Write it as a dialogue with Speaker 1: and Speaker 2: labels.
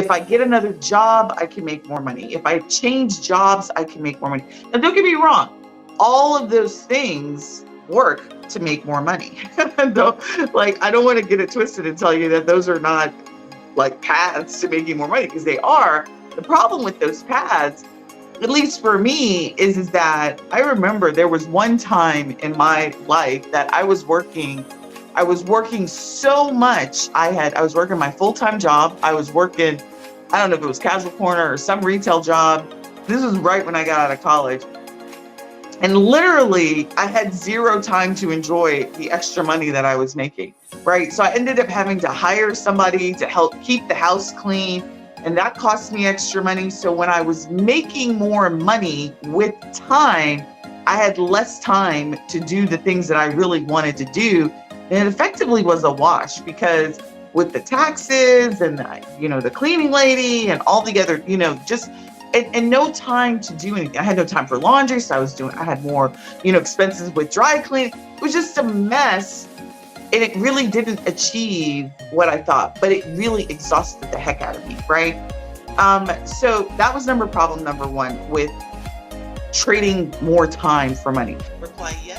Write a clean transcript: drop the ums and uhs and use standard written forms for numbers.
Speaker 1: If I get another job, I can make more money. If I change jobs, I can make more money. Now, don't get me wrong, all of those things work to make more money. Like, I don't want to get it twisted and tell you that those are not like paths to making more money, because they are. The problem with those paths, at least for me, is that I remember there was one time in my life that I was working so much. I was working my full-time job. I was working, I don't know if it was Casual Corner or some retail job. This was right when I got out of college. And literally, I had zero time to enjoy the extra money that I was making, right? So I ended up having to hire somebody to help keep the house clean, and that cost me extra money. So when I was making more money with time, I had less time to do the things that I really wanted to do. And it effectively was a wash, because with the taxes and the cleaning lady and all the other, just and no time to do anything. I had no time for laundry, so I had more, expenses with dry cleaning. It was just a mess, and it really didn't achieve what I thought, but it really exhausted the heck out of me, right? So that was problem number one with trading more time for money. Reply yes.